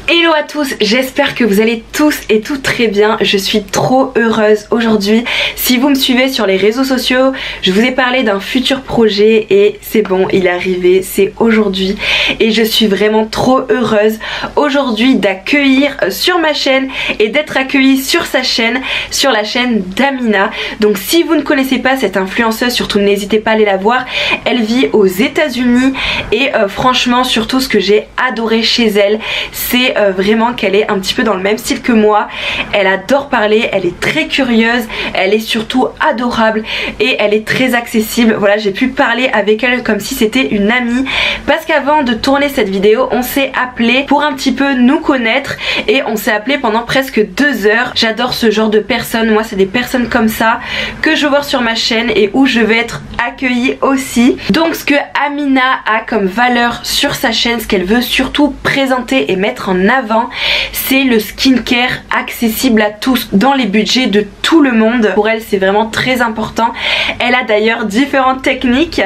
Hello à tous, j'espère que vous allez tous et toutes très bien. Je suis trop heureuse aujourd'hui. Si vous me suivez sur les réseaux sociaux, je vous ai parlé d'un futur projet et c'est bon, il est arrivé, c'est aujourd'hui. Et je suis vraiment trop heureuse aujourd'hui d'accueillir sur ma chaîne et d'être accueillie sur sa chaîne, sur la chaîne d'Amina. Donc si vous ne connaissez pas cette influenceuse, surtout n'hésitez pas à aller la voir. Elle vit aux États-Unis et franchement, surtout ce que j'ai adoré chez elle, c'est vraiment qu'elle est un petit peu dans le même style que moi. Elle adore parler, elle est très curieuse, elle est surtout adorable et elle est très accessible. Voilà, j'ai pu parler avec elle comme si c'était une amie parce qu'avant de tourner cette vidéo, on s'est appelé pour un petit peu nous connaître et on s'est appelé pendant presque 2 heures. J'adore ce genre de personnes, moi c'est des personnes comme ça que je veux voir sur ma chaîne et où je vais être accueillie aussi. Donc ce que Amina a comme valeur sur sa chaîne, ce qu'elle veut surtout présenter et mettre en avant, c'est le skincare accessible à tous dans les budgets de tout le monde. Pour elle c'est vraiment très important. Elle a d'ailleurs différentes techniques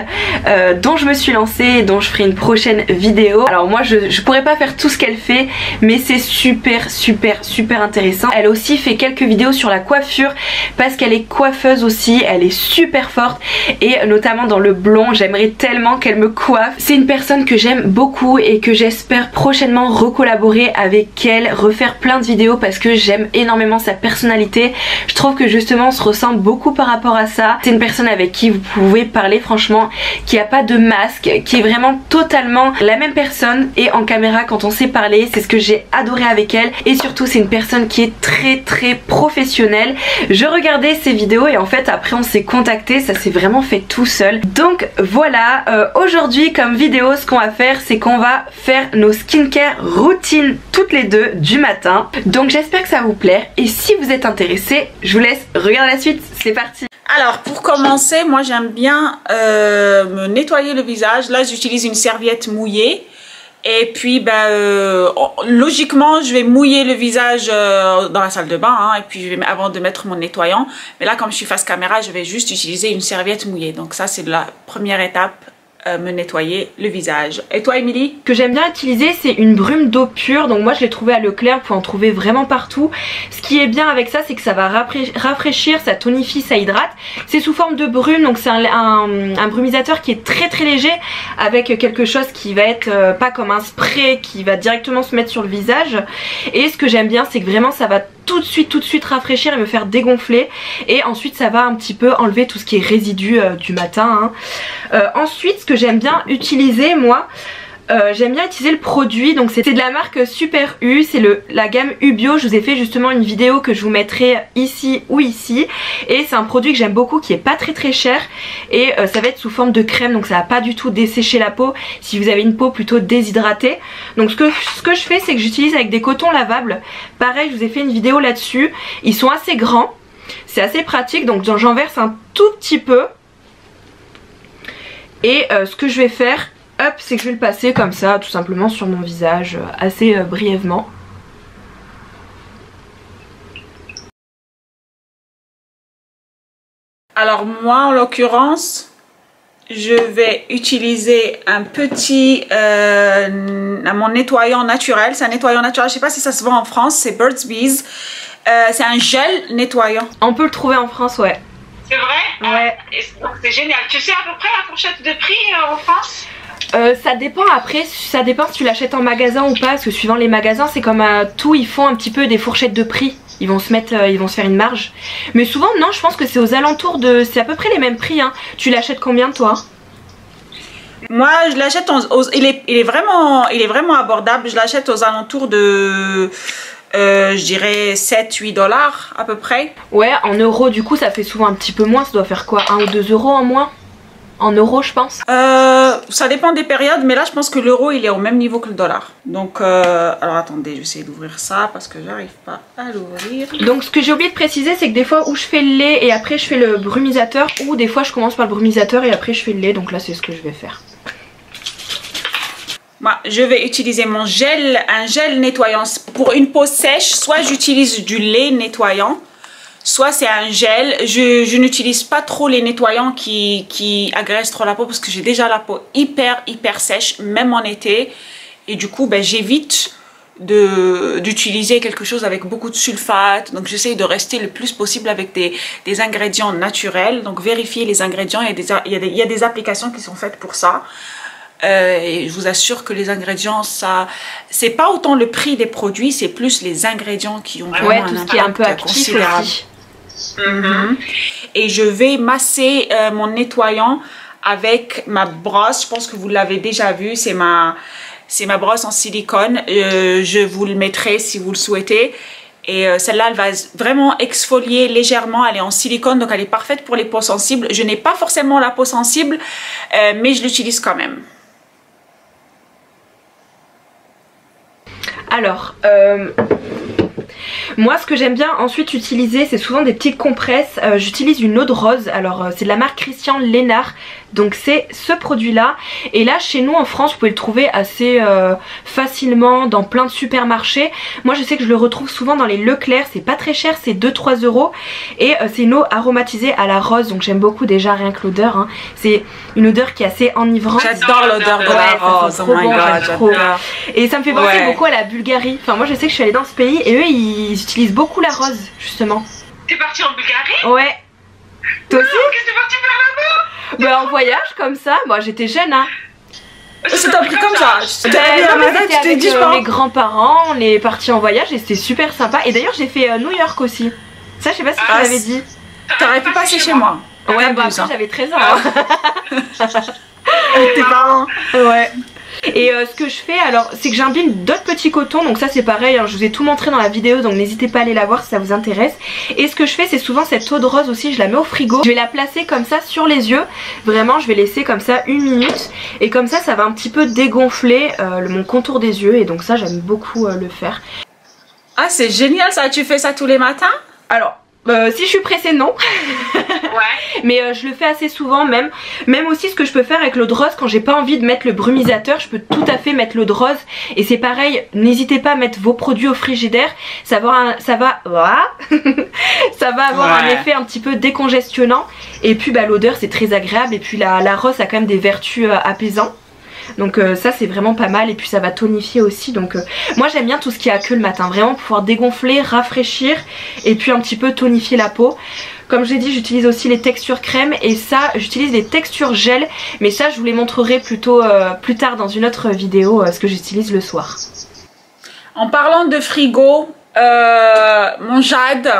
dont je me suis lancée et dont je ferai une prochaine vidéo. Alors moi je pourrais pas faire tout ce qu'elle fait, mais c'est super intéressant. Elle a aussi fait quelques vidéos sur la coiffure parce qu'elle est coiffeuse aussi, elle est super forte et notamment dans le blond, j'aimerais tellement qu'elle me coiffe. C'est une personne que j'aime beaucoup et que j'espère prochainement recollaborer avec elle, refaire plein de vidéos parce que j'aime énormément sa personnalité. Je trouve que justement on se ressemble beaucoup par rapport à ça. C'est une personne avec qui vous pouvez parler franchement, qui a pas de masque, qui est vraiment totalement la même personne et en caméra quand on sait parler, c'est ce que j'ai adoré avec elle et surtout c'est une personne qui est très professionnelle. Je regardais ses vidéos et en fait après on s'est contacté, ça s'est vraiment fait tout seul. Donc voilà, aujourd'hui comme vidéo ce qu'on va faire c'est qu'on va faire nos skincare routines toutes les deux du matin. Donc j'espère que ça vous plaît et si vous êtes intéressés, je vous laisse regarder la suite, c'est parti. Alors pour commencer, moi j'aime bien me nettoyer le visage. Là j'utilise une serviette mouillée et puis logiquement je vais mouiller le visage dans la salle de bain et puis avant de mettre mon nettoyant. Mais là comme je suis face caméra, je vais juste utiliser une serviette mouillée. Donc ça c'est la première étape. Me nettoyer le visage. Et toi Émilie? Ce que j'aime bien utiliser c'est une brume d'eau pure, donc moi je l'ai trouvé à Leclerc, vous pouvez en trouver vraiment partout. Ce qui est bien avec ça c'est que ça va rafraîchir, ça tonifie, ça hydrate. C'est sous forme de brume, donc c'est un brumisateur qui est très léger avec quelque chose qui va être pas comme un spray qui va directement se mettre sur le visage. Et ce que j'aime bien c'est que vraiment ça va tout de suite rafraîchir et me faire dégonfler et ensuite ça va un petit peu enlever tout ce qui est résidu du matin ensuite ce que j'aime bien utiliser moi, j'aime bien utiliser le produit, donc c'est de la marque Super U, c'est la gamme U Bio. Je vous ai fait justement une vidéo que je vous mettrai ici ou ici et c'est un produit que j'aime beaucoup qui est pas très cher et ça va être sous forme de crème, donc ça va pas du tout dessécher la peau si vous avez une peau plutôt déshydratée. Donc ce que je fais c'est que j'utilise avec des cotons lavables, pareil je vous ai fait une vidéo là-dessus, ils sont assez grands, c'est assez pratique, donc j'en verse un tout petit peu et ce que je vais faire, hop, c'est que je vais le passer comme ça tout simplement sur mon visage assez brièvement. Alors moi en l'occurrence je vais utiliser un petit mon nettoyant naturel. C'est un nettoyant naturel, je sais pas si ça se vend en France, c'est Burt's Bees. C'est un gel nettoyant. On peut le trouver en France, ouais. C'est vrai? Ouais. C'est génial. Tu sais à peu près la fourchette de prix en France? Ça dépend après, ça dépend si tu l'achètes en magasin ou pas, parce que suivant les magasins c'est comme tout, ils font un petit peu des fourchettes de prix, ils vont se faire une marge. Mais souvent non, je pense que c'est aux alentours de, c'est à peu près les mêmes prix hein. Tu l'achètes combien toi? Moi je l'achète, il est vraiment abordable, je l'achète aux alentours de... je dirais 7-8 $ à peu près. Ouais, en euros du coup ça fait souvent un petit peu moins, ça doit faire quoi, 1 ou 2 euros en moins? En euros je pense. Ça dépend des périodes, mais là je pense que l'euro il est au même niveau que le dollar. Donc alors attendez, je vais essayer d'ouvrir ça parce que j'arrive pas à l'ouvrir. Donc ce que j'ai oublié de préciser c'est que des fois où je fais le lait et après je fais le brumisateur, ou des fois je commence par le brumisateur et après je fais le lait, donc là c'est ce que je vais faire. Moi, je vais utiliser un gel nettoyant pour une peau sèche. Soit j'utilise du lait nettoyant, soit c'est un gel. Je n'utilise pas trop les nettoyants qui agressent trop la peau parce que j'ai déjà la peau hyper sèche, même en été. Et du coup, j'évite d'utiliser quelque chose avec beaucoup de sulfate. Donc j'essaie de rester le plus possible avec des ingrédients naturels. Donc vérifiez les ingrédients, il y a des applications qui sont faites pour ça. Et je vous assure que les ingrédients, ça, c'est pas autant le prix des produits, c'est plus les ingrédients qui ont vraiment tout un ce qui est un peu impact actif considérable. aussi. Et je vais masser mon nettoyant avec ma brosse. Je pense que vous l'avez déjà vu, c'est ma brosse en silicone. Je vous le mettrai si vous le souhaitez. Et celle-là, elle va vraiment exfolier légèrement. Elle est en silicone, donc elle est parfaite pour les peaux sensibles. Je n'ai pas forcément la peau sensible, mais je l'utilise quand même. Alors, moi ce que j'aime bien ensuite utiliser, c'est souvent des petites compresses. J'utilise une eau de rose, alors c'est de la marque Christian Lénard. Donc c'est ce produit là. Et là chez nous en France vous pouvez le trouver assez facilement dans plein de supermarchés. Moi je sais que je le retrouve souvent dans les Leclerc. C'est pas très cher, c'est 2-3 euros. Et c'est une eau aromatisée à la rose. Donc j'aime beaucoup déjà rien que l'odeur hein. C'est une odeur qui est assez enivrante. J'adore l'odeur de la rose, oh my god, j'adore. Et ça me fait penser beaucoup à la Bulgarie. Enfin moi je sais que je suis allée dans ce pays et eux ils utilisent beaucoup la rose justement. T'es partie en Bulgarie? Ouais. Toi aussi? Qu'est-ce que t'es partie faire là-bas? Bah en voyage comme ça, moi j'étais jeune hein. C'est un truc comme ça. C'était avec mes grands-parents, on est partis en voyage et c'était super sympa. Et d'ailleurs j'ai fait New York aussi. Ça je sais pas si tu l'avais dit. T'aurais pu passer chez moi. Ouais bah après j'avais 13 ans hein. Avec tes parents. Ouais. Et ce que je fais alors c'est que j'imbibe d'autres petits cotons. Donc ça c'est pareil hein, je vous ai tout montré dans la vidéo. Donc n'hésitez pas à aller la voir si ça vous intéresse. Et ce que je fais c'est souvent cette eau de rose aussi. Je la mets au frigo. Je vais la placer comme ça sur les yeux. Vraiment je vais laisser comme ça 1 minute. Et comme ça va un petit peu dégonfler mon contour des yeux. Et donc ça j'aime beaucoup le faire. Ah c'est génial ça. Tu fais ça tous les matins? Alors si je suis pressée non. Ouais. Mais je le fais assez souvent même. Même aussi ce que je peux faire avec l'eau de rose quand j'ai pas envie de mettre le brumisateur, je peux tout à fait mettre l'eau de rose. Et c'est pareil, n'hésitez pas à mettre vos produits au frigidaire. Ça va avoir un effet un petit peu décongestionnant. Et puis bah, l'odeur c'est très agréable. Et puis la rose a quand même des vertus apaisantes. Donc ça c'est vraiment pas mal et puis ça va tonifier aussi. Donc moi j'aime bien tout ce qui a queue le matin. Vraiment pouvoir dégonfler, rafraîchir et puis un petit peu tonifier la peau. Comme je l'ai dit j'utilise aussi les textures crème et ça j'utilise les textures gel. Mais ça je vous les montrerai plutôt plus tard dans une autre vidéo ce que j'utilise le soir. En parlant de frigo, mon jade,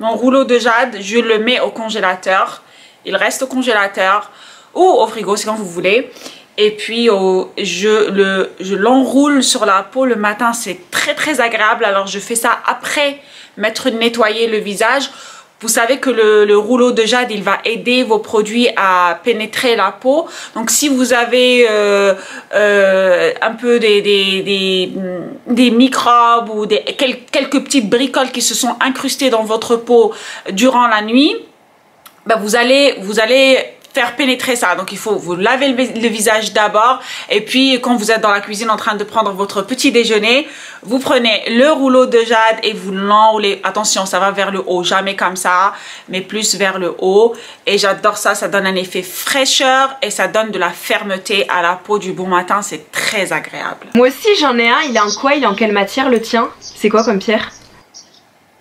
mon rouleau de jade, je le mets au congélateur. Il reste au congélateur ou au frigo c'est quand vous voulez. Et puis je l'enroule sur la peau le matin, c'est très agréable. Alors je fais ça après m'être nettoyé le visage. Vous savez que le rouleau de jade il va aider vos produits à pénétrer la peau. Donc si vous avez un peu des microbes ou quelques petites bricoles qui se sont incrustées dans votre peau durant la nuit, ben vous allez faire pénétrer ça. Donc il faut vous laver le visage d'abord et puis quand vous êtes dans la cuisine en train de prendre votre petit déjeuner, vous prenez le rouleau de jade et vous l'enroulez. Attention, ça va vers le haut, jamais comme ça, mais plus vers le haut. Et j'adore ça, ça donne un effet fraîcheur et ça donne de la fermeté à la peau du bon matin, c'est très agréable. Moi aussi j'en ai un, il est en quoi? Il est en quelle matière le tien? C'est quoi comme pierre?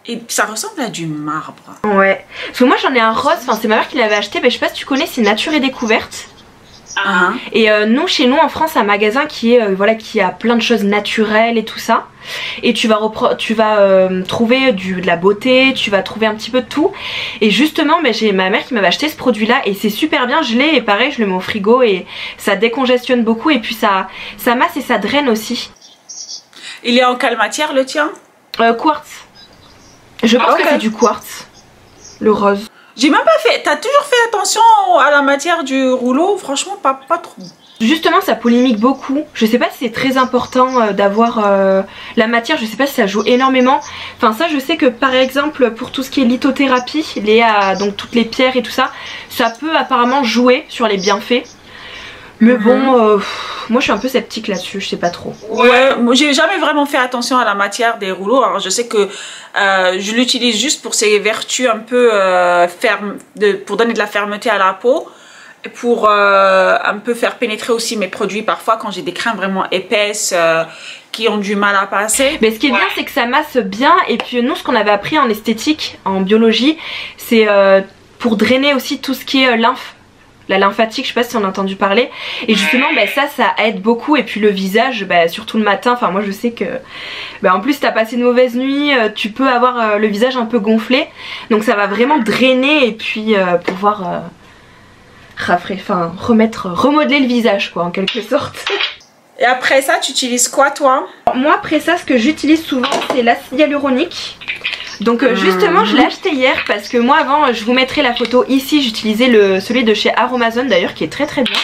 Et ça ressemble à du marbre. Ouais. Parce que moi j'en ai un rose, enfin c'est ma mère qui l'avait acheté, mais je sais pas si tu connais, c'est Nature et Découverte. Et nous chez nous en France un magasin qui est voilà, qui a plein de choses naturelles et tout ça. Et tu vas trouver de la beauté, tu vas trouver un petit peu de tout. Et justement j'ai ma mère qui m'avait acheté ce produit là et c'est super bien, je l'ai et pareil je le mets au frigo et ça décongestionne beaucoup et puis ça masse et ça draine aussi. Il est en quelle matière le tien? Quartz. Je pense que c'est du quartz, le rose. J'ai même pas fait. T'as toujours fait attention à la matière du rouleau? Franchement, pas trop. Justement, ça polémique beaucoup. Je sais pas si c'est très important d'avoir la matière. Je sais pas si ça joue énormément. Enfin, ça, je sais que par exemple, pour tout ce qui est lithothérapie, donc toutes les pierres et tout ça, ça peut apparemment jouer sur les bienfaits. Mais bon, moi je suis un peu sceptique là-dessus, je sais pas trop. Ouais, moi j'ai jamais vraiment fait attention à la matière des rouleaux. Alors je sais que je l'utilise juste pour ses vertus un peu fermes, pour donner de la fermeté à la peau. Et pour un peu faire pénétrer aussi mes produits parfois quand j'ai des crèmes vraiment épaisses qui ont du mal à passer. Mais ce qui est bien, c'est que ça masse bien. Et puis nous, ce qu'on avait appris en esthétique, en biologie, c'est pour drainer aussi tout ce qui est lymphe. La lymphatique, je sais pas si on a entendu parler. Et justement ça aide beaucoup. Et puis le visage, surtout le matin, enfin moi je sais que en plus t'as passé une mauvaise nuit, tu peux avoir le visage un peu gonflé. Donc ça va vraiment drainer et puis pouvoir remodeler le visage quoi en quelque sorte. Et après ça tu utilises quoi toi? Moi après ça ce que j'utilise souvent c'est l'acide hyaluronique. Donc justement je l'ai acheté hier parce que moi avant je vous mettrai la photo ici, j'utilisais celui de chez Aromazone d'ailleurs qui est très très bien.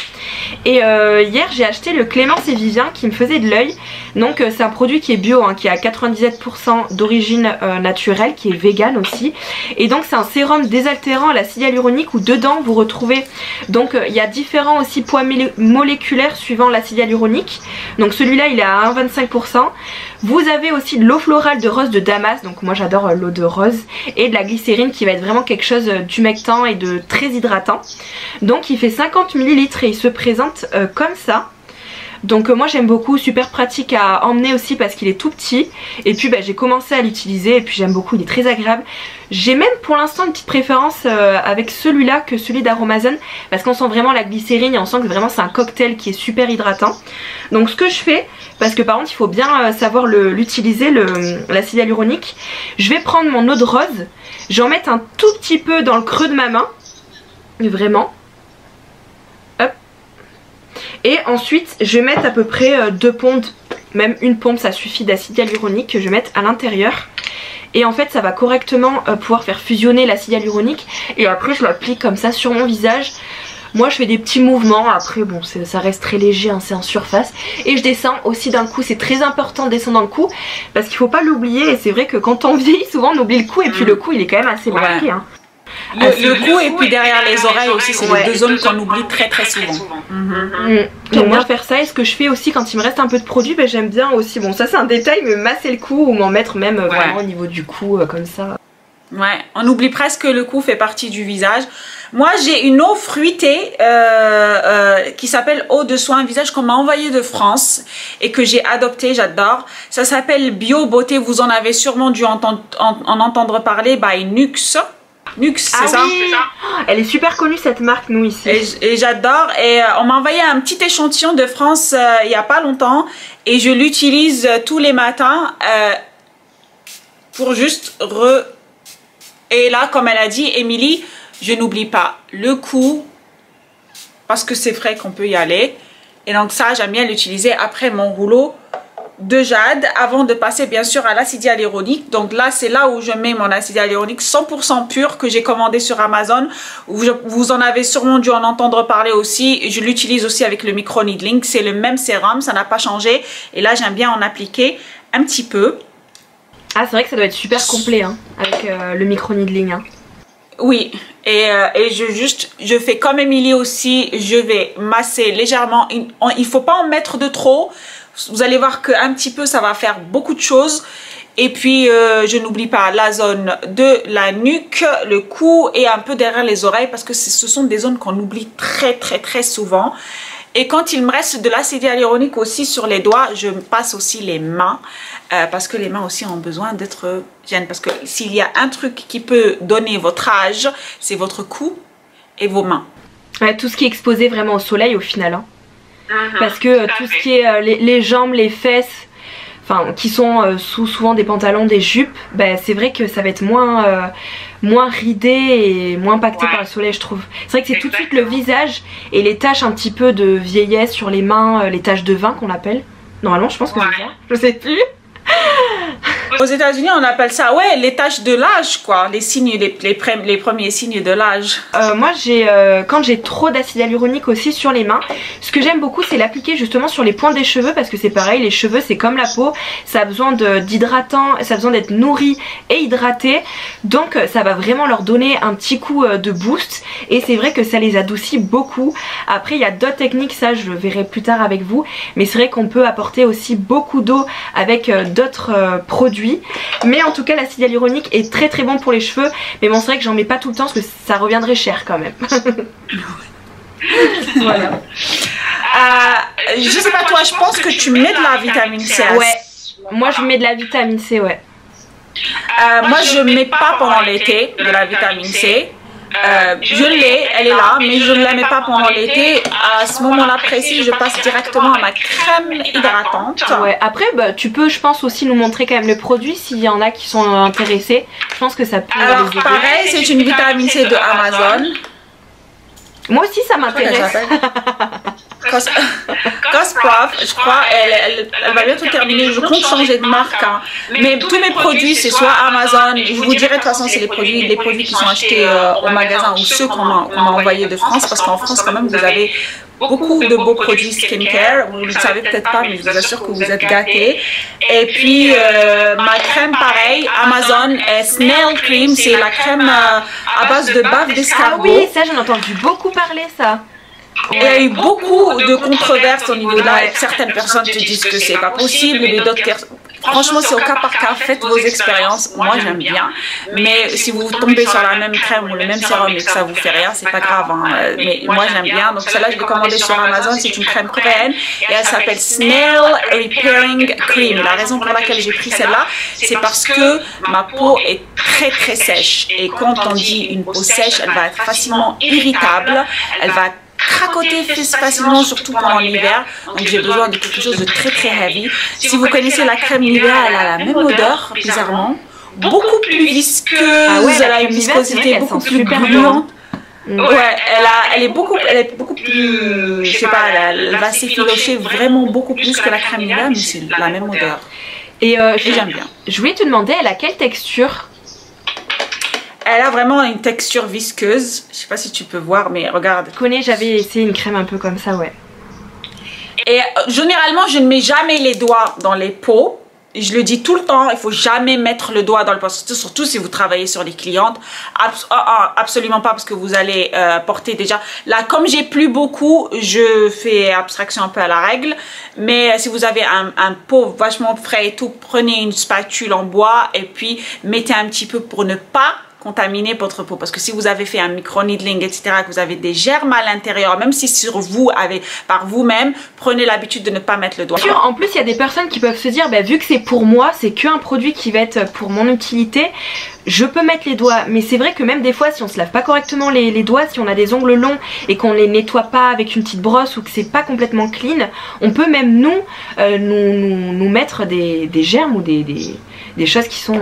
Et hier j'ai acheté le Clémence et Vivien qui me faisait de l'œil. Donc c'est un produit qui est bio hein, qui est à 97% d'origine naturelle, qui est vegan aussi. Et donc c'est un sérum désaltérant à l'acide hyaluronique où dedans vous retrouvez donc il y a différents aussi poids moléculaires suivant l'acide hyaluronique. Donc celui-là il est à 1,25%. Vous avez aussi de l'eau florale de rose de Damas, donc moi j'adore l'eau de rose, et de la glycérine qui va être vraiment quelque chose d'humectant et de très hydratant. Donc il fait 50 ml et il se présente comme ça. Donc moi j'aime beaucoup, super pratique à emmener aussi parce qu'il est tout petit. Et puis j'ai commencé à l'utiliser et puis j'aime beaucoup, il est très agréable. J'ai même pour l'instant une petite préférence avec celui-là que celui d'Aromazone parce qu'on sent vraiment la glycérine et on sent que vraiment c'est un cocktail qui est super hydratant. Donc ce que je fais, parce que par contre il faut bien savoir l'utiliser, l'acide hyaluronique, je vais prendre mon eau de rose, je vais en mettre un tout petit peu dans le creux de ma main, vraiment. Et ensuite je vais mettre à peu près 2 pompes, même une pompe ça suffit d'acide hyaluronique que je vais mettre à l'intérieur. Et en fait ça va correctement pouvoir faire fusionner l'acide hyaluronique. Et après je l'applique comme ça sur mon visage. Moi je fais des petits mouvements, après bon ça reste très léger hein, c'est en surface. Et je descends aussi dans le cou, c'est très important de descendre dans le cou parce qu'il faut pas l'oublier. Et c'est vrai que quand on vieillit souvent on oublie le cou et puis le cou il est quand même assez marqué hein. Le cou et puis derrière les oreilles aussi, c'est les deux zones qu'on oublie très souvent. Donc moi faire ça, et ce que je fais aussi quand il me reste un peu de produit, j'aime bien aussi, bon ça c'est un détail, me masser le cou ou m'en mettre même vraiment au niveau du cou comme ça. Ouais, on oublie presque que le cou fait partie du visage. Moi j'ai une eau fruitée qui s'appelle eau de soin visage qu'on m'a envoyée de France et que j'ai adoptée, j'adore. Ça s'appelle Bio Beauté, vous en avez sûrement dû en entendre parler, by Nuxe. Nuxe, c'est ça? Oui. Elle est super connue cette marque nous ici. Et j'adore. Et on m'a envoyé un petit échantillon de France il n'y a pas longtemps. Et je l'utilise tous les matins pour juste Et là, comme elle a dit, Émilie, je n'oublie pas le cou parce que c'est vrai qu'on peut y aller. Et donc ça, j'aime bien l'utiliser après mon rouleau de jade avant de passer bien sûr à l'acide hyaluronique. Donc là c'est là où je mets mon acide hyaluronique 100% pur que j'ai commandé sur Amazon. Vous en avez sûrement dû en entendre parler aussi. Je l'utilise aussi avec le micro needling, c'est le même sérum, ça n'a pas changé. Et là j'aime bien en appliquer un petit peu. Ah c'est vrai que ça doit être super complet hein, avec le micro needling hein. Oui, et je fais comme Émilie aussi, je vais masser légèrement. Il ne faut pas en mettre de trop. Vous allez voir qu'un petit peu ça va faire beaucoup de choses. Et puis je n'oublie pas la zone de la nuque, le cou et un peu derrière les oreilles parce que ce sont des zones qu'on oublie très souvent. Et quand il me reste de l'acide hyaluronique aussi sur les doigts, je passe aussi les mains parce que les mains aussi ont besoin d'être hygiène. Parce que s'il y a un truc qui peut donner votre âge, c'est votre cou et vos mains. Ouais, tout ce qui est exposé vraiment au soleil au final hein. Parce que tout ce qui est les jambes, les fesses, enfin qui sont sous souvent des pantalons, des jupes, c'est vrai que ça va être moins ridé et moins impacté par le soleil je trouve. C'est vrai que c'est tout de suite le visage et les taches un petit peu de vieillesse sur les mains, les taches de vin qu'on appelle. Normalement je pense que c'est ça, je sais plus. Aux États-Unis on appelle ça les taches de l'âge quoi, les signes, les premiers signes de l'âge. Moi quand j'ai trop d'acide hyaluronique aussi sur les mains, ce que j'aime beaucoup c'est l'appliquer justement sur les pointes des cheveux parce que c'est pareil, les cheveux c'est comme la peau, ça a besoin d'hydratant, ça a besoin d'être nourri et hydraté, donc ça va vraiment leur donner un petit coup de boost et c'est vrai que ça les adoucit beaucoup. Après il y a d'autres techniques, ça je verrai plus tard avec vous, mais c'est vrai qu'on peut apporter aussi beaucoup d'eau avec d'autres produits. Mais en tout cas l'acide hyaluronique est très bon pour les cheveux. Mais bon c'est vrai que j'en mets pas tout le temps parce que ça reviendrait cher quand même. Voilà. Je sais pas toi, je pense que tu mets de la vitamine C. Ouais, moi je mets de la vitamine C, ouais. Moi je mets pas pendant l'été de la vitamine C. Je l'ai, elle est là, mais je ne la mets pas pendant l'été. À ce moment-là précis, je passe directement à ma crème hydratante. Ouais, après, bah, tu peux, je pense, aussi nous montrer quand même le produit s'il y en a qui sont intéressés. Je pense que ça peut Alors, les aider. pareil, c'est une vitamine C de Amazon. Moi aussi, ça m'intéresse. Cosprof, je crois, elle va bientôt terminer. Je compte changer de marque. Hein. Mais tous mes produits, c'est soit Amazon. Je vous dirai de toute façon, c'est les produits qui sont achetés au magasin ou ceux qu'on m'a envoyés de France. Parce qu'en France, quand même, vous avez beaucoup de beaux produits skincare. Vous ne le savez peut-être pas, mais je vous assure que vous êtes gâtés. Et puis, ma crème, pareil, Amazon, Snail Cream, c'est la crème à base de bave d'escargot. Ah oui, ça, j'en ai entendu beaucoup parler, ça. Et il y a eu beaucoup de controverses au niveau de là. Certaines personnes te disent que c'est pas possible, mais d'autres personnes. Franchement, c'est au cas par cas. Faites vos expériences. Moi, j'aime bien. Mais si vous tombez sur la même crème ou le même sérum et que ça vous fait rien, c'est pas grave. Hein. Mais moi, j'aime bien. Donc, celle-là, je l'ai commandée sur Amazon. C'est une crème coréenne et elle s'appelle Snail Repairing Cream. La raison pour laquelle j'ai pris celle-là, c'est parce que ma peau est très très sèche. Et quand on dit une peau sèche, elle va être facilement irritable. Elle va cracoter facilement, surtout pendant l'hiver. Donc j'ai besoin de quelque chose de très très heavy. Si vous connaissez la crème Nivea, elle a la même odeur, bizarrement. Beaucoup plus visqueuse, elle a une viscosité beaucoup plus gluante. Ouais, elle est beaucoup plus, je sais pas, elle va s'effilocher vraiment beaucoup plus que la crème Nivea, mais c'est la même odeur. Et j'aime bien. Je voulais te demander, elle a quelle texture? Elle a vraiment une texture visqueuse. Je sais pas si tu peux voir, mais regarde. Je connais, j'avais essayé une crème un peu comme ça, ouais. Et généralement, je ne mets jamais les doigts dans les peaux. Je le dis tout le temps, il faut jamais mettre le doigt dans le pot, surtout si vous travaillez sur les clientes. Absolument pas, parce que vous allez porter déjà. Là, comme j'ai plus beaucoup, je fais abstraction un peu à la règle. Mais si vous avez un pot vachement frais et tout, prenez une spatule en bois et puis mettez un petit peu pour ne pas contaminer votre peau, parce que si vous avez fait un micro-needling, etc., que vous avez des germes à l'intérieur, même si sur vous, par vous-même, prenez l'habitude de ne pas mettre le doigt. En plus, il y a des personnes qui peuvent se dire, bah, vu que c'est pour moi, c'est qu'un produit qui va être pour mon utilité, je peux mettre les doigts. Mais c'est vrai que même des fois, si on se lave pas correctement les doigts, si on a des ongles longs et qu'on les nettoie pas avec une petite brosse ou que c'est pas complètement clean, on peut même nous mettre des germes ou des choses qui sont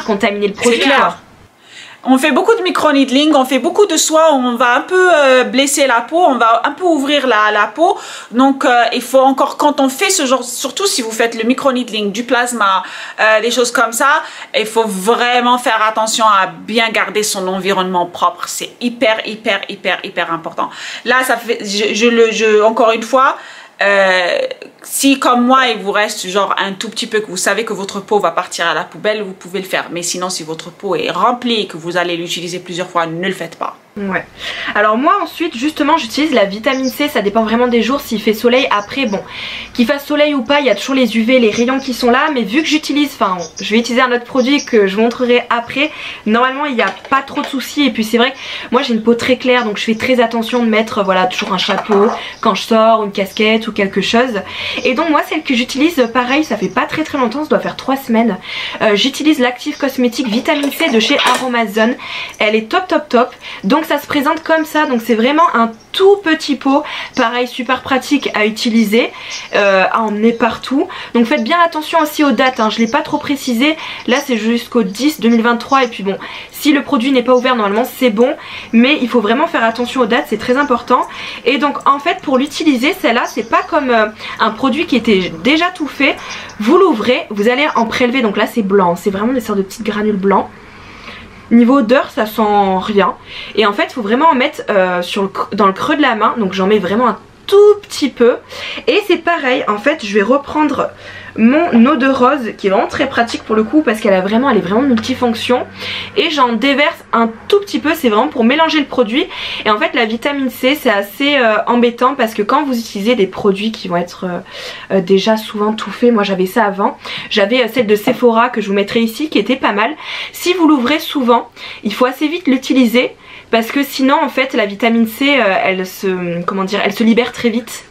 contaminer le produit. On fait beaucoup de micro-needling, on fait beaucoup de soins, on va un peu blesser la peau, on va un peu ouvrir la peau. Donc il faut encore, quand on fait ce genre, surtout si vous faites le micro-needling, du plasma, des choses comme ça, il faut vraiment faire attention à bien garder son environnement propre. C'est hyper important. Là, ça fait, encore une fois, si comme moi il vous reste genre un tout petit peu, que vous savez que votre peau va partir à la poubelle, vous pouvez le faire. Mais sinon, si votre peau est remplie et que vous allez l'utiliser plusieurs fois, ne le faites pas. Ouais. Alors moi ensuite justement j'utilise la vitamine C, ça dépend vraiment des jours, s'il fait soleil. Après bon, qu'il fasse soleil ou pas, il y a toujours les UV, les rayons qui sont là. Mais vu que j'utilise, je vais utiliser un autre produit que je vous montrerai après, normalement il n'y a pas trop de soucis. Et puis c'est vrai que moi j'ai une peau très claire, donc je fais très attention de mettre voilà toujours un chapeau quand je sors, une casquette ou quelque chose. Et donc moi celle que j'utilise, pareil, ça fait pas très longtemps, ça doit faire 3 semaines. J'utilise l'Active Cosmétique Vitamine C de chez Aromazone. Elle est top. Donc ça se présente comme ça, donc c'est vraiment un tout petit pot, pareil super pratique à utiliser, à emmener partout. Donc faites bien attention aussi aux dates, hein. Je l'ai pas trop précisé, là c'est jusqu'au 10 2023 et puis bon, si le produit n'est pas ouvert normalement c'est bon, mais il faut vraiment faire attention aux dates, c'est très important. Et donc en fait pour l'utiliser, celle-là c'est pas comme un produit qui était déjà tout fait, vous l'ouvrez, vous allez en prélever, donc là c'est blanc, c'est vraiment des sortes de petites granules blancs. Niveau odeur ça sent rien. Et en fait il faut vraiment en mettre dans le creux de la main. Donc j'en mets vraiment un tout petit peu. Et c'est pareil, en fait je vais reprendre mon eau de rose qui est vraiment très pratique pour le coup, parce qu'elle est vraiment multifonction. Et j'en déverse un tout petit peu, c'est vraiment pour mélanger le produit. Et en fait la vitamine C c'est assez embêtant, parce que quand vous utilisez des produits qui vont être déjà souvent tout faits, moi j'avais ça avant, j'avais celle de Sephora que je vous mettrai ici qui était pas mal. Si vous l'ouvrez souvent, il faut assez vite l'utiliser, parce que sinon en fait la vitamine C elle se libère très vite.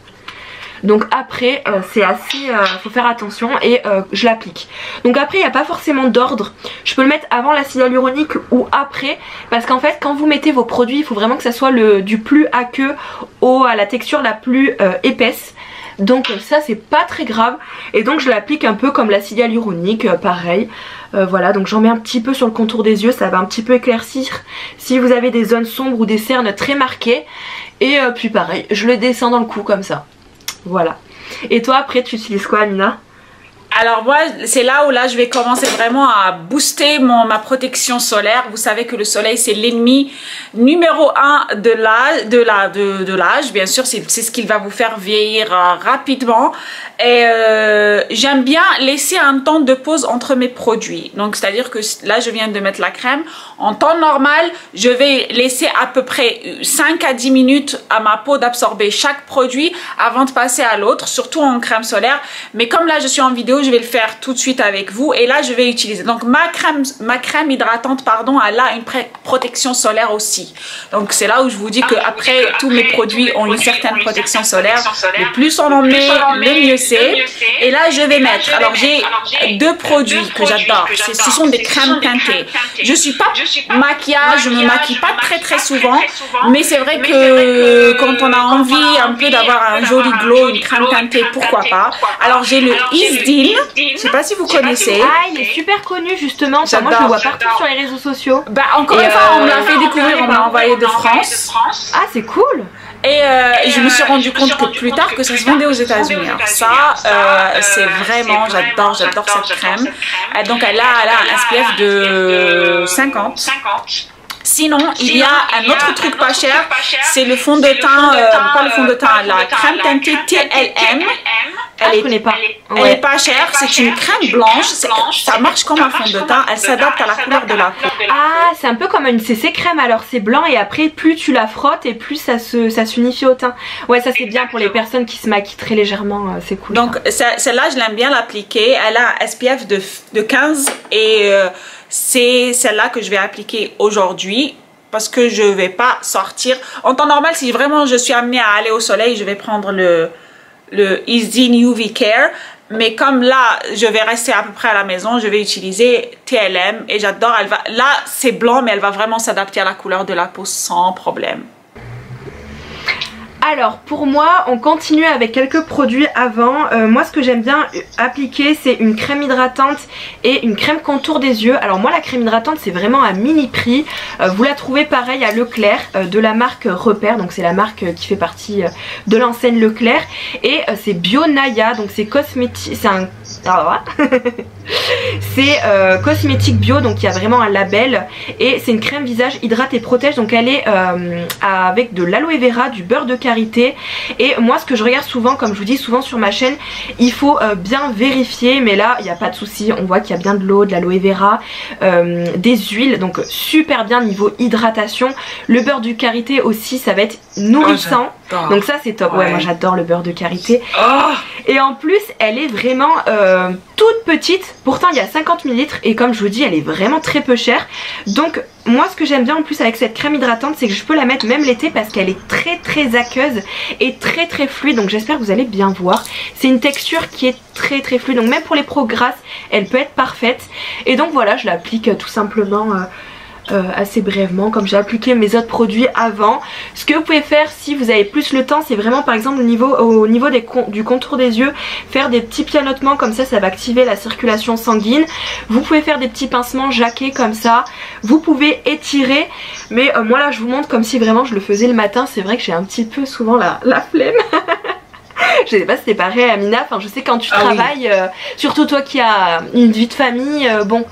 Donc après c'est assez, faut faire attention et je l'applique. Donc après il n'y a pas forcément d'ordre, je peux le mettre avant l'acide hyaluronique ou après, parce qu'en fait quand vous mettez vos produits il faut vraiment que ça soit du plus aqueux à la texture la plus épaisse. Donc ça c'est pas très grave et donc je l'applique un peu comme l'acide hyaluronique, pareil. Voilà, donc j'en mets un petit peu sur le contour des yeux, ça va un petit peu éclaircir si vous avez des zones sombres ou des cernes très marquées. Et puis pareil, je le descends dans le cou comme ça. Voilà. Et toi après tu utilises quoi, Amina? Alors moi, c'est là où je vais commencer vraiment à booster ma protection solaire. Vous savez que le soleil, c'est l'ennemi numéro 1 de l'âge. Bien sûr, c'est ce qui va vous faire vieillir rapidement. Et j'aime bien laisser un temps de pause entre mes produits. Donc, c'est-à-dire que là, je viens de mettre la crème. En temps normal, je vais laisser à peu près 5 à 10 minutes à ma peau d'absorber chaque produit avant de passer à l'autre, surtout en crème solaire. Mais comme là, je suis en vidéo, je vais le faire tout de suite avec vous et là je vais utiliser donc ma crème hydratante, pardon, elle a une protection solaire aussi. Donc c'est là où je vous dis que après tous mes produits ont une certaine protection solaire. Le plus on en met, le mieux c'est. Et là je vais mettre, alors j'ai deux produits que j'adore, ce sont des crèmes teintées. Je suis pas maquillage, je me maquille pas très souvent, mais c'est vrai que quand on a envie un peu d'avoir un joli glow, une crème teintée, pourquoi pas. Alors j'ai le Isdin. Je sais pas si vous connaissez. Ah, il est super connu justement. Enfin, moi je le vois partout sur les réseaux sociaux. Bah encore une fois, on me l'a fait découvrir, on me l'a envoyé de France. Ah, c'est cool. Et je me suis rendu compte que plus tard que ça se vendait aux États-Unis. Ça, c'est vraiment, j'adore cette crème. Donc elle a un SPF de 50. Sinon, il y a un autre truc pas cher, c'est le fond de teint, pas le fond de teint, la crème teintée TLM. Elle est pas chère, c'est une crème blanche, ça marche comme un fond de teint, elle s'adapte à la couleur de la peau. Ah, c'est un peu comme une CC crème, alors c'est blanc et après plus tu la frottes et plus ça s'unifie au teint. Ouais, ça c'est bien pour les personnes qui se maquillent très légèrement, c'est cool. Donc celle-là, je l'aime bien l'appliquer, elle a un SPF de 15 et c'est celle-là que je vais appliquer aujourd'hui parce que je vais pas sortir. En temps normal, si vraiment je suis amenée à aller au soleil, je vais prendre le Isdin UV Care. Mais comme là, je vais rester à peu près à la maison, je vais utiliser TLM et j'adore. Là, c'est blanc, mais elle va vraiment s'adapter à la couleur de la peau sans problème. Alors pour moi on continue avec quelques produits avant. Moi ce que j'aime bien appliquer c'est une crème hydratante et une crème contour des yeux. Alors moi la crème hydratante c'est vraiment à mini prix, vous la trouvez pareil à Leclerc de la marque Repère, donc c'est la marque qui fait partie de l'enseigne Leclerc et c'est Bio Naya, donc c'est cosmétique, c'est un... c'est cosmétique bio, donc il y a vraiment un label et c'est une crème visage hydrate et protège, donc elle est avec de l'aloe vera, du beurre de karité. Et moi ce que je regarde souvent, comme je vous dis souvent sur ma chaîne, il faut bien vérifier, mais là il n'y a pas de souci, on voit qu'il y a bien de l'eau, de l'aloe vera, des huiles, donc super bien niveau hydratation. Le beurre de karité aussi, ça va être nourrissant, donc ça c'est top. Ouais, moi j'adore le beurre de karité. Et en plus elle est vraiment toute petite, pourtant il y a 50 ml et comme je vous dis elle est vraiment très peu chère. Donc moi ce que j'aime bien en plus avec cette crème hydratante c'est que je peux la mettre même l'été parce qu'elle est très aqueuse et très fluide, donc j'espère que vous allez bien voir. C'est une texture qui est très fluide, donc même pour les peaux grasses elle peut être parfaite. Et donc voilà, je l'applique tout simplement assez brièvement comme j'ai appliqué mes autres produits avant. Ce que vous pouvez faire si vous avez plus le temps, c'est vraiment par exemple au niveau du contour des yeux, faire des petits pianotements comme ça, ça va activer la circulation sanguine. Vous pouvez faire des petits pincements jaqués comme ça, vous pouvez étirer, mais moi là je vous montre comme si vraiment je le faisais le matin. C'est vrai que j'ai un petit peu souvent la flemme. Je sais pas si c'est pareil Amina, enfin je sais quand tu travailles, surtout toi qui as une vie de famille, bon...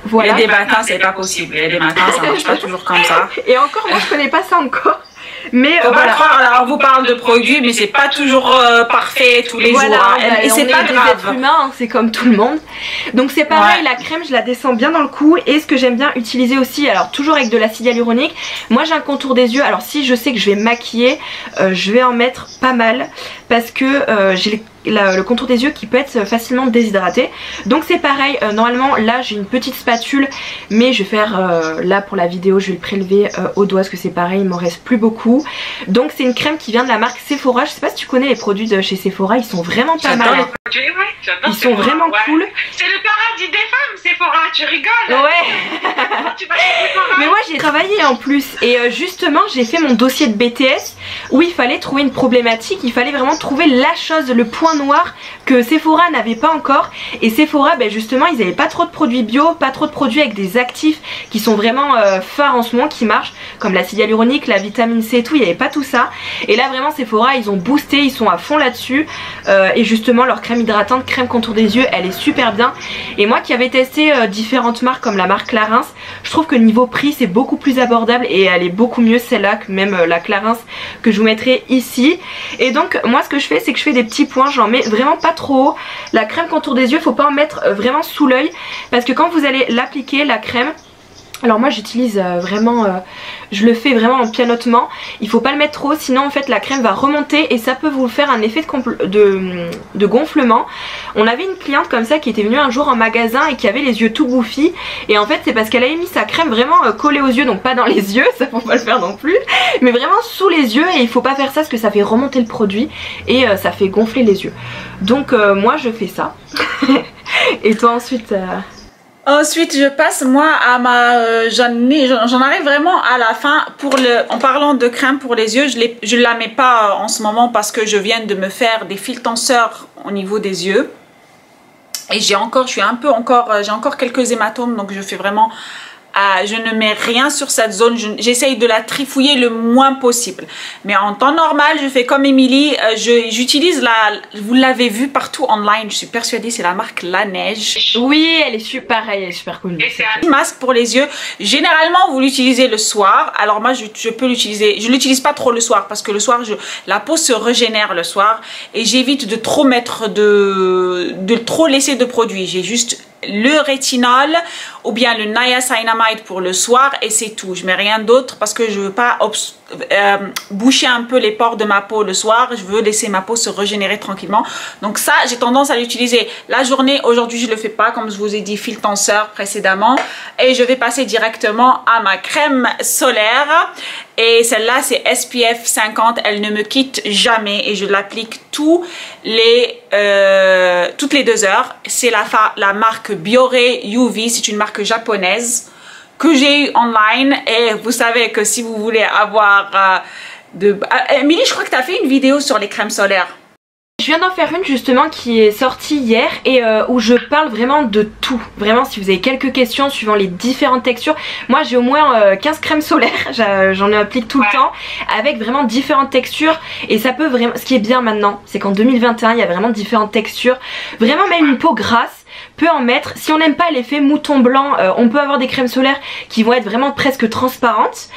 Voilà. Et des matins c'est pas possible, et des matins ça marche pas toujours comme ça. Et encore moi je connais pas ça encore. Mais voilà. Alors on vous parle de produits mais c'est pas toujours parfait tous les jours hein. Et c'est pas grave, des êtres humains, hein, c'est comme tout le monde. Donc c'est pareil, la crème je la descends bien dans le cou. Et ce que j'aime bien utiliser aussi, alors toujours avec de l'acide hyaluronique, moi j'ai un contour des yeux, alors si je sais que je vais maquiller, je vais en mettre pas mal parce que j'ai le contour des yeux qui peut être facilement déshydraté. Donc c'est pareil, normalement là j'ai une petite spatule, mais je vais faire là pour la vidéo, je vais le prélever au doigt parce que c'est pareil, il m'en reste plus beaucoup. Donc c'est une crème qui vient de la marque Sephora. Je sais pas si tu connais les produits de chez Sephora, ils sont vraiment pas mal. Ils sont vraiment cool. C'est le paradis des femmes, Sephora, tu rigoles. Ouais. Tu vas chez Sephora. Mais moi j'ai travaillé en plus et justement j'ai fait mon dossier de BTS où il fallait trouver une problématique, il fallait vraiment trouver la chose, le point noir que Sephora n'avait pas encore. Et Sephora justement ils n'avaient pas trop de produits bio, pas trop de produits avec des actifs qui sont vraiment phares en ce moment, qui marchent, comme l'acide hyaluronique, la vitamine C et tout, il n'y avait pas tout ça. Et là vraiment Sephora ils ont boosté, ils sont à fond là-dessus et justement leur crème hydratante, crème contour des yeux, elle est super bien. Et moi qui avais testé différentes marques comme la marque Clarins, je trouve que niveau prix c'est beaucoup plus abordable et elle est beaucoup mieux celle-là que même la Clarins que je vous mettrai ici. Et donc moi ce que je fais c'est que je fais des petits points, j'en mets vraiment pas trop haut. La crème contour des yeux faut pas en mettre vraiment sous l'œil parce que quand vous allez l'appliquer la crème, alors moi j'utilise vraiment, je le fais vraiment en pianotement, il faut pas le mettre trop sinon en fait la crème va remonter et ça peut vous faire un effet de gonflement. On avait une cliente comme ça qui était venue un jour en magasin et qui avait les yeux tout bouffis et en fait c'est parce qu'elle avait mis sa crème vraiment collée aux yeux, donc pas dans les yeux, ça faut pas le faire non plus, mais vraiment sous les yeux et il faut pas faire ça parce que ça fait remonter le produit et ça fait gonfler les yeux. Donc moi je fais ça. Et toi ensuite Ensuite je passe moi à ma j'en arrive vraiment à la fin. En parlant de crème pour les yeux, je la mets pas en ce moment parce que je viens de me faire des fils tenseurs au niveau des yeux et j'ai encore quelques hématomes, donc je fais vraiment je ne mets rien sur cette zone, j'essaye de la trifouiller le moins possible. Mais en temps normal, je fais comme Émilie, j'utilise vous l'avez vu partout online, je suis persuadée, c'est la marque La Neige. Oui, elle est super, pareil, elle est super cool. Et c'est Un masque pour les yeux, généralement vous l'utilisez le soir. Alors moi je peux l'utiliser, je l'utilise pas trop le soir parce que le soir la peau se régénère le soir et j'évite de trop mettre de trop laisser de produits. J'ai juste le rétinol ou bien le niacinamide pour le soir et c'est tout. Je mets rien d'autre parce que je veux pas boucher un peu les pores de ma peau le soir. Je veux laisser ma peau se régénérer tranquillement. Donc ça, j'ai tendance à l'utiliser la journée. Aujourd'hui, je le fais pas comme je vous ai dit, fil tenseur précédemment. Et je vais passer directement à ma crème solaire. Et celle-là, c'est SPF 50. Elle ne me quitte jamais et je l'applique toutes les 2 heures. C'est la marque Bioré UV. C'est une marque japonaise que j'ai eu online et vous savez que si vous voulez avoir Émilie, je crois que tu as fait une vidéo sur les crèmes solaires. Je viens d'en faire une justement qui est sortie hier et où je parle vraiment de tout. Vraiment si vous avez quelques questions suivant les différentes textures. Moi j'ai au moins 15 crèmes solaires, j'en applique tout le temps avec vraiment différentes textures. Et ça peut vraiment, ce qui est bien maintenant c'est qu'en 2021 il y a vraiment différentes textures. Vraiment même une peau grasse peut en mettre. Si on n'aime pas l'effet mouton blanc, on peut avoir des crèmes solaires qui vont être vraiment presque transparentes.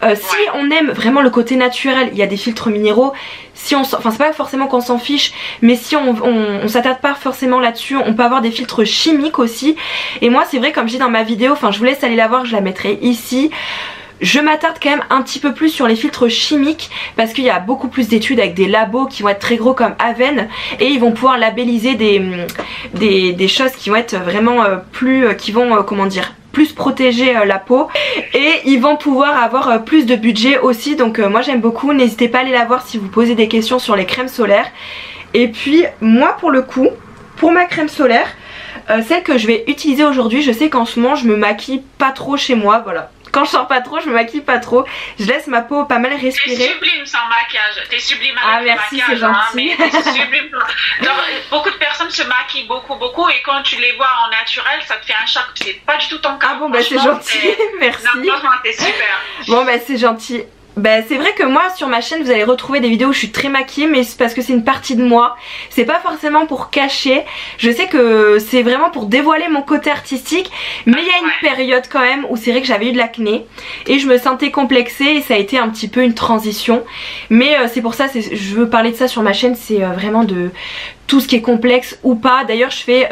Si on aime vraiment le côté naturel, il y a des filtres minéraux. Si enfin c'est pas forcément qu'on s'en fiche, mais si on s'attarde pas forcément là-dessus, on peut avoir des filtres chimiques aussi. Et moi c'est vrai, comme je dis dans ma vidéo, enfin je vous laisse aller la voir, je la mettrai ici. Je m'attarde quand même un petit peu plus sur les filtres chimiques parce qu'il y a beaucoup plus d'études avec des labos qui vont être très gros comme Aven et ils vont pouvoir labelliser des choses qui vont être vraiment qui vont comment dire, plus protéger la peau et ils vont pouvoir avoir plus de budget aussi. Donc moi j'aime beaucoup, n'hésitez pas à aller la voir si vous posez des questions sur les crèmes solaires. Et puis moi pour le coup, pour ma crème solaire, celle que je vais utiliser aujourd'hui, je sais qu'en ce moment je me maquille pas trop chez moi, voilà. Quand je sors pas trop, je me maquille pas trop. Je laisse ma peau pas mal respirer. T'es sublime sans maquillage. T'es sublime avec le maquillage. Ah merci, c'est gentil. Mais t'es sublime. Genre, beaucoup de personnes se maquillent beaucoup et quand tu les vois en naturel, ça te fait un choc. C'est pas du tout ton cas. Ah bon bah c'est gentil, merci. Non, franchement t'es super. Bon bah c'est gentil. Bah c'est vrai que moi sur ma chaîne vous allez retrouver des vidéos où je suis très maquillée, mais c'est parce que c'est une partie de moi. C'est pas forcément pour cacher. Je sais que c'est vraiment pour dévoiler mon côté artistique, mais il y a une période quand même où c'est vrai que j'avais eu de l'acné et je me sentais complexée et ça a été un petit peu une transition. Mais c'est pour ça, je veux parler de ça sur ma chaîne, c'est vraiment de tout ce qui est complexe ou pas. D'ailleurs je fais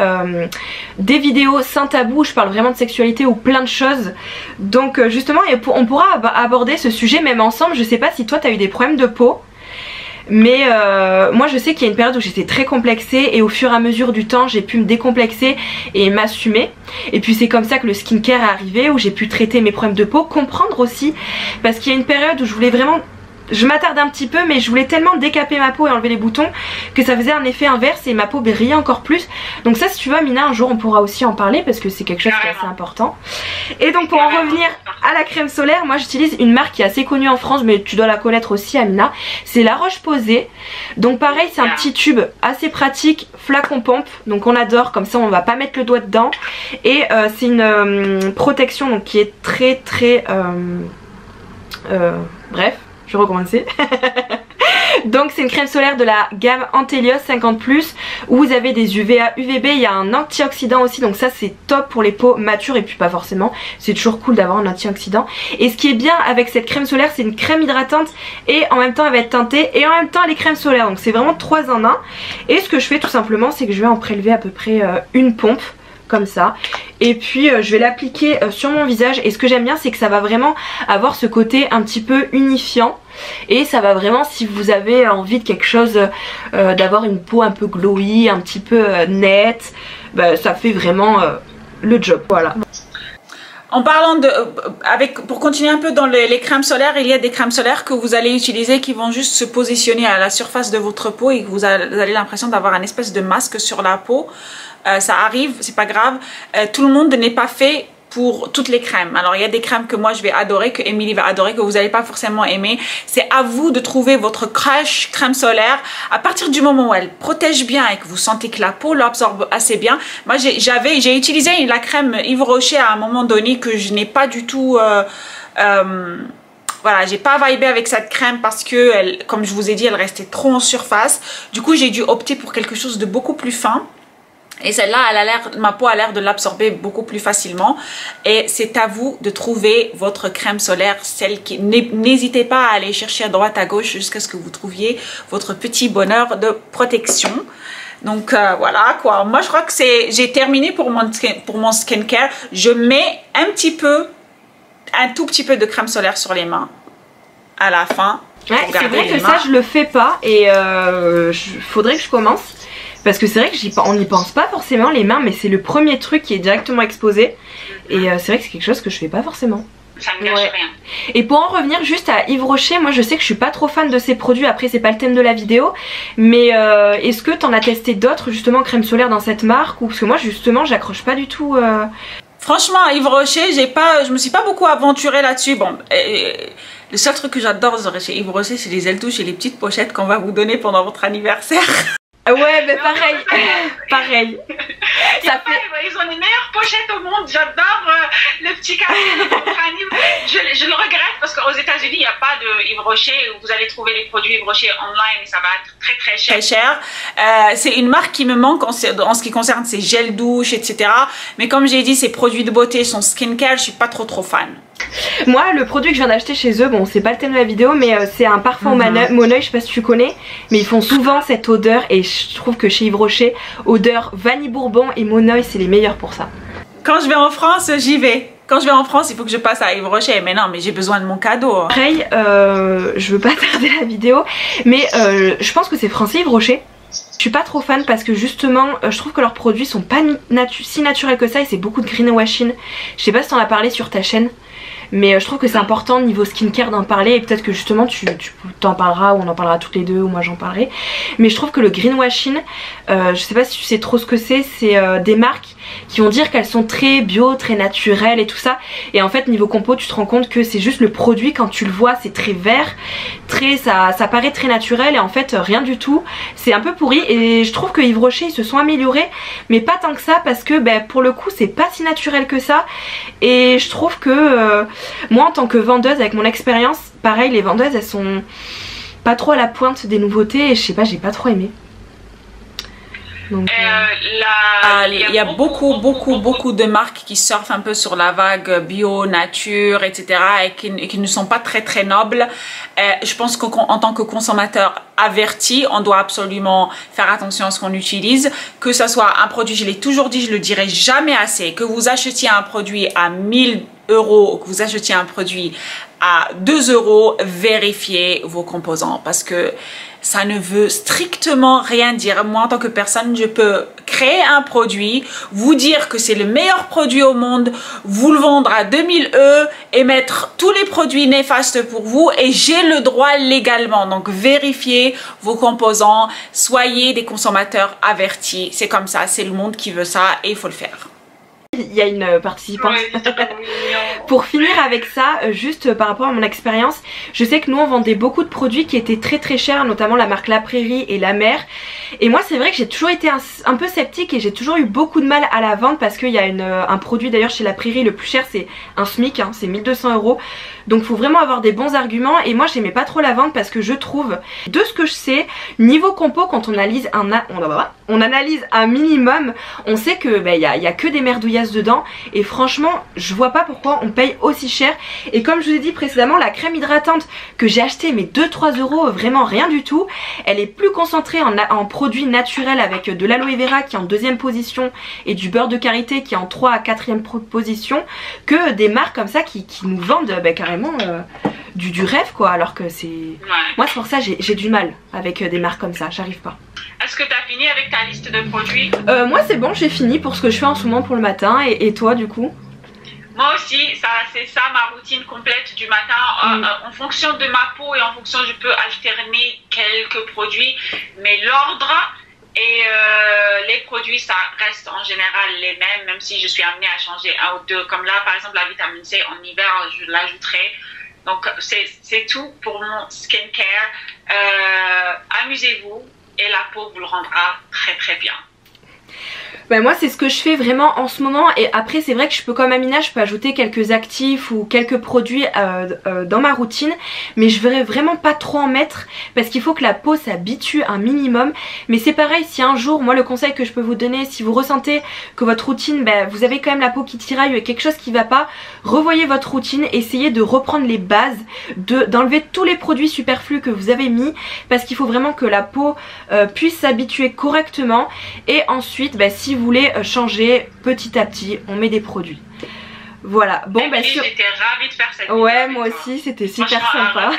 des vidéos sans tabou où je parle vraiment de sexualité ou plein de choses. Donc justement on pourra aborder ce sujet même ensemble. Je sais pas si toi t'as eu des problèmes de peau, Mais moi je sais qu'il y a une période où j'étais très complexée et au fur et à mesure du temps j'ai pu me décomplexer et m'assumer. Et puis c'est comme ça que le skincare est arrivé, où j'ai pu traiter mes problèmes de peau, comprendre aussi, parce qu'il y a une période où je voulais vraiment... Je m'attarde un petit peu, mais je voulais tellement décaper ma peau et enlever les boutons que ça faisait un effet inverse et ma peau brillait encore plus. Donc ça, si tu veux Amina, un jour on pourra aussi en parler parce que c'est quelque chose qui est assez important. Et donc pour en revenir à la crème solaire, moi j'utilise une marque qui est assez connue en France, mais tu dois la connaître aussi Amina, c'est La Roche-Posay. Donc pareil, c'est un petit tube assez pratique, flacon pompe, donc on adore, comme ça on va pas mettre le doigt dedans. Et c'est une protection donc qui est très bref, je vais recommencer. Donc c'est une crème solaire de la gamme Antelios 50+, où vous avez des UVA, UVB, il y a un antioxydant aussi, donc ça c'est top pour les peaux matures, et puis pas forcément, c'est toujours cool d'avoir un antioxydant. Et ce qui est bien avec cette crème solaire, c'est une crème hydratante et en même temps elle va être teintée et en même temps elle est crème solaire, donc c'est vraiment 3 en 1. Et ce que je fais tout simplement, c'est que je vais en prélever à peu près une pompe comme ça, et puis je vais l'appliquer sur mon visage. Et ce que j'aime bien, c'est que ça va vraiment avoir ce côté un petit peu unifiant, et ça va vraiment, si vous avez envie de quelque chose, d'avoir une peau un peu glowy, un petit peu nette, bah, ça fait vraiment le job, voilà. En parlant de, pour continuer un peu dans les crèmes solaires, il y a des crèmes solaires que vous allez utiliser qui vont juste se positionner à la surface de votre peau et que vous avez l'impression d'avoir un espèce de masque sur la peau. Ça arrive, c'est pas grave. Tout le monde n'est pas fait pour toutes les crèmes. Alors il y a des crèmes que moi je vais adorer, que Émilie va adorer, que vous n'allez pas forcément aimer. C'est à vous de trouver votre crush crème solaire à partir du moment où elle protège bien et que vous sentez que la peau l'absorbe assez bien. Moi j'ai utilisé la crème Yves Rocher à un moment donné que je n'ai pas du tout... voilà, j'ai pas vibé avec cette crème parce que, elle, comme je vous ai dit, elle restait trop en surface. Du coup j'ai dû opter pour quelque chose de beaucoup plus fin. Et celle-là, ma peau a l'air de l'absorber beaucoup plus facilement. Et c'est à vous de trouver votre crème solaire, celle qui... N'hésitez pas à aller chercher à droite, à gauche, jusqu'à ce que vous trouviez votre petit bonheur de protection. Donc voilà quoi. Moi, je crois que j'ai terminé pour mon skincare. Je mets un tout petit peu de crème solaire sur les mains à la fin. Ouais, c'est vrai que ça, je le fais pas. Et faudrait que je commence. Parce que c'est vrai qu'on n'y pense pas forcément les mains, mais c'est le premier truc qui est directement exposé. Et c'est vrai que c'est quelque chose que je fais pas forcément. Ça ne gâche rien. Et pour en revenir juste à Yves Rocher, moi je sais que je suis pas trop fan de ses produits, après c'est pas le thème de la vidéo. Mais est-ce que t'en as testé d'autres justement crème solaire dans cette marque? Ou parce que moi justement j'accroche pas du tout... Franchement Yves Rocher, je me suis pas beaucoup aventurée là-dessus. Bon, le seul truc que j'adore chez Yves Rocher, c'est les ailes touches et les petites pochettes qu'on va vous donner pendant votre anniversaire. Ouais, mais pareil, pareil. Ils ont les meilleures pochettes au monde. J'adore le petit cadeau de votre anniversaire. Je le regrette parce qu'aux États-Unis, il n'y a pas de Yves Rocher où vous allez trouver les produits Yves Rocher online et ça va être très très cher. Très cher. C'est une marque qui me manque en ce qui concerne ses gels douche, etc. Mais comme j'ai dit, ses produits de beauté, son skincare, je suis pas trop fan. Moi le produit que je viens d'acheter chez eux, bon c'est pas le thème de la vidéo, mais c'est un parfum au Moneuil, je sais pas si tu connais, mais ils font souvent cette odeur et je trouve que chez Yves Rocher, odeur vanille bourbon et Moneuil c'est les meilleurs pour ça. Quand je vais en France, j'y vais. Quand je vais en France, il faut que je passe à Yves Rocher. Mais non, mais j'ai besoin de mon cadeau. Pareil, je veux pas tarder la vidéo, mais je pense que c'est français Yves Rocher. Je suis pas trop fan parce que justement je trouve que leurs produits sont pas si naturels que ça et c'est beaucoup de greenwashing. Je sais pas si t'en as parlé sur ta chaîne, mais je trouve que c'est important niveau skincare d'en parler et peut-être que justement tu t'en parleras ou on en parlera toutes les deux ou moi j'en parlerai. Mais je trouve que le greenwashing, je sais pas si tu sais trop ce que c'est des marques qui vont dire qu'elles sont très bio, très naturelles et tout ça, et en fait niveau compo tu te rends compte que c'est juste le produit, quand tu le vois c'est très vert, ça paraît très naturel et en fait rien du tout, c'est un peu pourri. Et je trouve que Yves Rocher ils se sont améliorés mais pas tant que ça parce que pour le coup c'est pas si naturel que ça. Et je trouve que moi en tant que vendeuse avec mon expérience, pareil les vendeuses elles sont pas trop à la pointe des nouveautés et je sais pas, j'ai pas trop aimé. Donc, il y a beaucoup de marques qui surfent un peu sur la vague bio, nature, etc. et qui ne sont pas très nobles. Je pense qu'en tant que consommateur averti, on doit absolument faire attention à ce qu'on utilise. Que ce soit un produit, je l'ai toujours dit, je le dirai jamais assez, que vous achetiez un produit à 1000 € ou que vous achetiez un produit à 2 €, vérifiez vos composants parce que ça ne veut strictement rien dire. Moi, en tant que personne, je peux créer un produit, vous dire que c'est le meilleur produit au monde, vous le vendre à 2000 € et mettre tous les produits néfastes pour vous et j'ai le droit légalement. Donc, vérifiez vos composants, soyez des consommateurs avertis. C'est comme ça, c'est le monde qui veut ça et il faut le faire. Il y a une participante. Pour finir avec ça, juste par rapport à mon expérience, je sais que nous on vendait beaucoup de produits qui étaient très chers, notamment la marque La Prairie et La Mer. Et moi c'est vrai que j'ai toujours été un peu sceptique et j'ai toujours eu beaucoup de mal à la vendre parce qu'il y a un produit d'ailleurs chez La Prairie, le plus cher c'est un SMIC, hein, c'est 1200 €. Donc faut vraiment avoir des bons arguments et moi j'aimais pas trop la vendre parce que je trouve, de ce que je sais, niveau compo quand on analyse un minimum, on sait que y a que des merdouillasses dedans et franchement je vois pas pourquoi on paye aussi cher. Et comme je vous ai dit précédemment, la crème hydratante que j'ai achetée mais 2-3 €, vraiment rien du tout, elle est plus concentrée en produits naturels avec de l'aloe vera qui est en 2e position et du beurre de karité qui est en 3 à 4e position que des marques comme ça qui nous vendent carrément du rêve quoi, alors que c'est... Moi c'est pour ça j'ai du mal avec des marques comme ça, j'arrive pas. Est-ce que tu as fini avec ta liste de produits? Moi c'est bon, j'ai fini pour ce que je fais en ce moment pour le matin et toi du coup? Moi aussi, c'est ça ma routine complète du matin. En fonction de ma peau et en fonction, je peux alterner quelques produits, mais l'ordre et les produits, ça reste en général les mêmes, même si je suis amenée à changer un ou deux. Comme là, par exemple, la vitamine C, en hiver, je l'ajouterai. Donc, c'est tout pour mon skincare. Amusez-vous et la peau vous le rendra très bien. Bah moi c'est ce que je fais vraiment en ce moment et après c'est vrai que je peux comme Amina, je peux ajouter quelques actifs ou quelques produits dans ma routine, mais je verrais vraiment pas trop en mettre parce qu'il faut que la peau s'habitue un minimum. Mais c'est pareil, si un jour, moi le conseil que je peux vous donner, si vous ressentez que votre routine, vous avez quand même la peau qui tiraille ou quelque chose qui va pas, revoyez votre routine, essayez de reprendre les bases, d'enlever tous les produits superflus que vous avez mis parce qu'il faut vraiment que la peau puisse s'habituer correctement et ensuite si vous voulez changer petit à petit, on met des produits. Voilà, bon j'étais ravie de faire cette vidéo. Ouais, moi aussi, c'était super sympa.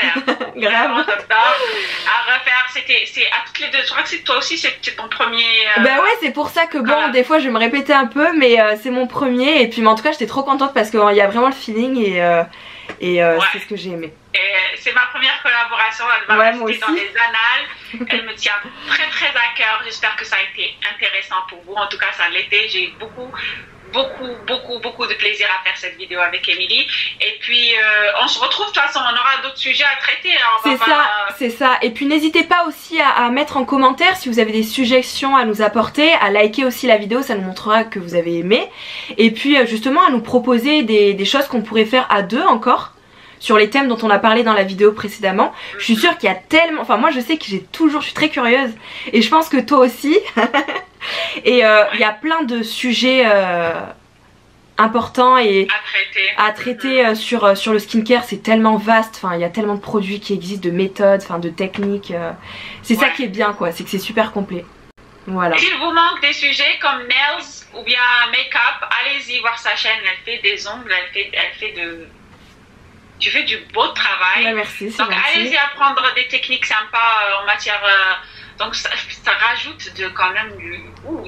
Grave. À refaire, c'est à toutes les deux. Je crois que toi aussi, c'est ton premier. Bah ouais, c'est pour ça que bon, des fois je vais me répéter un peu, mais c'est mon premier. Et puis, mais en tout cas, j'étais trop contente parce qu'il y a vraiment le feeling et c'est ce que j'ai aimé. Et c'est ma première collaboration, elle va rester dans les annales. Elle me tient très à cœur. J'espère que ça a été intéressant pour vous. En tout cas, ça l'était. J'ai eu beaucoup de plaisir à faire cette vidéo avec Émilie. Et puis on se retrouve, de toute façon on aura d'autres sujets à traiter. C'est ça. Et puis n'hésitez pas aussi à mettre en commentaire si vous avez des suggestions à nous apporter, à liker aussi la vidéo, ça nous montrera que vous avez aimé. Et puis justement à nous proposer des choses qu'on pourrait faire à deux encore sur les thèmes dont on a parlé dans la vidéo précédemment. Je suis sûre qu'il y a tellement... Enfin moi je sais que je suis très curieuse et je pense que toi aussi. Et il y a plein de sujets importants et à traiter sur le skincare. C'est tellement vaste, enfin il y a tellement de produits qui existent, de méthodes, de techniques. C'est ça qui est bien quoi, c'est que c'est super complet. Voilà. S'il vous manque des sujets comme nails ou bien make-up, allez-y voir sa chaîne, elle fait des ongles, tu fais du beau travail. Ouais, merci, donc allez-y apprendre des techniques sympas en matière... donc ça rajoute quand même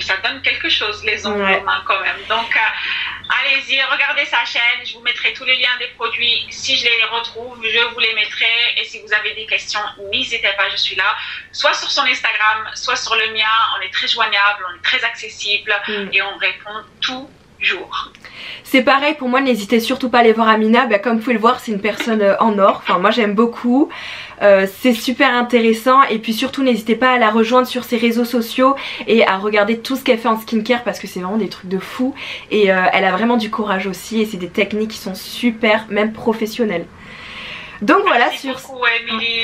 ça donne quelque chose les ongles aux mains quand même. Donc allez-y, regardez sa chaîne, je vous mettrai tous les liens des produits. Si je les retrouve, je vous les mettrai. Et si vous avez des questions, n'hésitez pas, je suis là. Soit sur son Instagram, soit sur le mien. On est très joignable, on est très accessible et on répond toujours. C'est pareil pour moi, n'hésitez surtout pas à aller voir Amina, comme vous pouvez le voir c'est une personne en or, enfin moi j'aime beaucoup, c'est super intéressant et puis surtout n'hésitez pas à la rejoindre sur ses réseaux sociaux et à regarder tout ce qu'elle fait en skincare parce que c'est vraiment des trucs de fou et elle a vraiment du courage aussi et c'est des techniques qui sont super, même professionnelles. Donc voilà, merci beaucoup Émilie.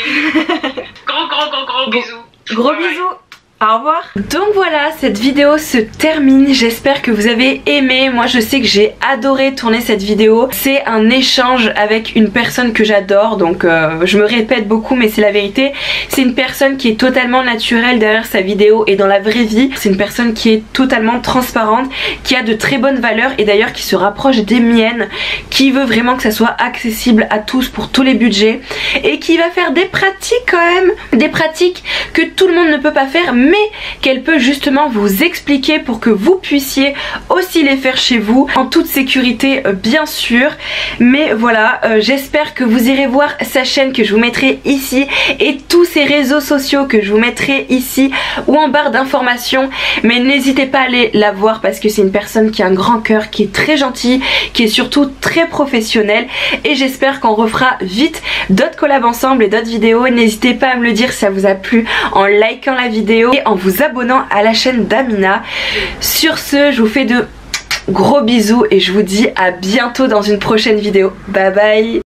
Gros bisous. Gros bisous. Au revoir. Donc voilà, cette vidéo se termine. J'espère que vous avez aimé. Moi je sais que j'ai adoré tourner cette vidéo. C'est un échange avec une personne que j'adore. Donc je me répète beaucoup mais c'est la vérité. C'est une personne qui est totalement naturelle derrière sa vidéo et dans la vraie vie. C'est une personne qui est totalement transparente, qui a de très bonnes valeurs et d'ailleurs qui se rapproche des miennes, qui veut vraiment que ça soit accessible à tous pour tous les budgets et qui va faire des pratiques quand même. Des pratiques que tout le monde ne peut pas faire mais qu'elle peut justement vous expliquer pour que vous puissiez aussi les faire chez vous en toute sécurité bien sûr. Mais voilà, j'espère que vous irez voir sa chaîne que je vous mettrai ici et tous ses réseaux sociaux que je vous mettrai ici ou en barre d'informations. Mais n'hésitez pas à aller la voir parce que c'est une personne qui a un grand cœur, qui est très gentille, qui est surtout très professionnelle et j'espère qu'on refera vite d'autres collabs ensemble et d'autres vidéos. N'hésitez pas à me le dire si ça vous a plu en likant la vidéo et en vous abonnant à la chaîne d'Amina. Sur ce, je vous fais de gros bisous et je vous dis à bientôt dans une prochaine vidéo. Bye bye.